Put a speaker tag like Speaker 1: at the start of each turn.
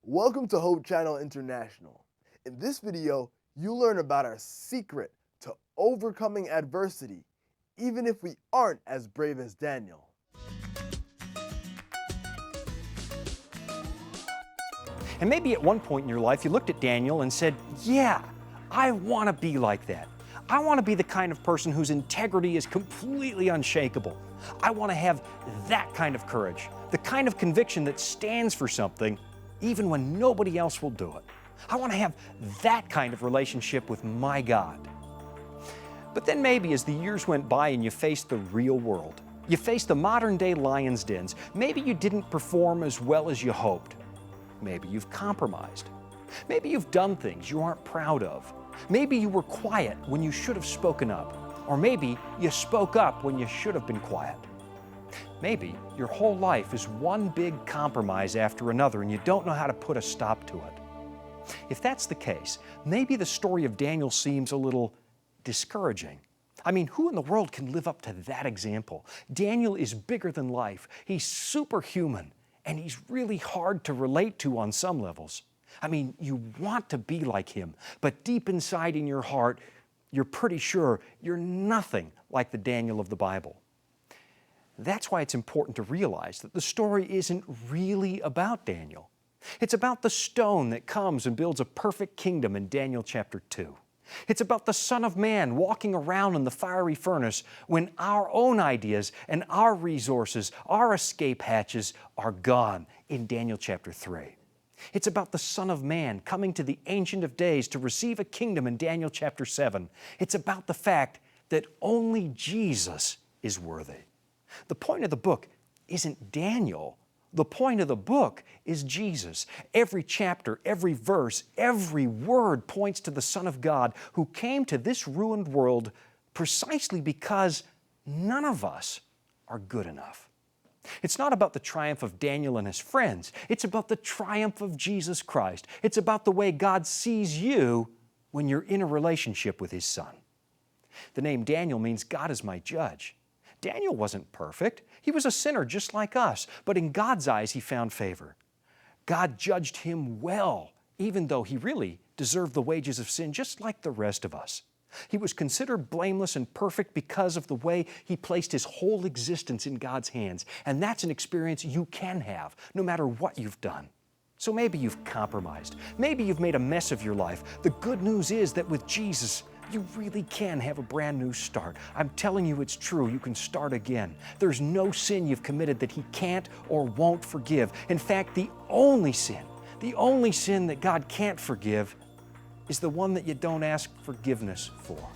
Speaker 1: Welcome to Hope Channel International. In this video, you'll learn about our secret to overcoming adversity, even if we aren't as brave as Daniel.
Speaker 2: And maybe at one point in your life, you looked at Daniel and said, yeah, I want to be like that. I want to be the kind of person whose integrity is completely unshakable. I want to have that kind of courage, the kind of conviction that stands for something even when nobody else will do it. I want to have that kind of relationship with my God. But then maybe as the years went by and you faced the real world, you faced the modern day lion's dens, maybe you didn't perform as well as you hoped. Maybe you've compromised. Maybe you've done things you aren't proud of. Maybe you were quiet when you should have spoken up. Or maybe you spoke up when you should have been quiet. Maybe your whole life is one big compromise after another and you don't know how to put a stop to it. If that's the case, maybe the story of Daniel seems a little discouraging. I mean, who in the world can live up to that example? Daniel is bigger than life. He's superhuman, and he's really hard to relate to on some levels. I mean, you want to be like him, but deep inside in your heart, you're pretty sure you're nothing like the Daniel of the Bible. That's why it's important to realize that the story isn't really about Daniel. It's about the stone that comes and builds a perfect kingdom in Daniel chapter 2. It's about the Son of Man walking around in the fiery furnace when our own ideas and our resources, our escape hatches are gone in Daniel chapter 3. It's about the Son of Man coming to the Ancient of Days to receive a kingdom in Daniel chapter 7. It's about the fact that only Jesus is worthy. The point of the book isn't Daniel. The point of the book is Jesus. Every chapter, every verse, every word points to the Son of God who came to this ruined world precisely because none of us are good enough. It's not about the triumph of Daniel and his friends. It's about the triumph of Jesus Christ. It's about the way God sees you when you're in a relationship with His Son. The name Daniel means God is my judge. Daniel wasn't perfect. He was a sinner just like us, but in God's eyes he found favor. God judged him well, even though he really deserved the wages of sin just like the rest of us. He was considered blameless and perfect because of the way he placed his whole existence in God's hands. And that's an experience you can have, no matter what you've done. So maybe you've compromised. Maybe you've made a mess of your life. The good news is that with Jesus, you really can have a brand new start. I'm telling you it's true. You can start again. There's no sin you've committed that He can't or won't forgive. In fact, the only sin that God can't forgive is the one that you don't ask forgiveness for.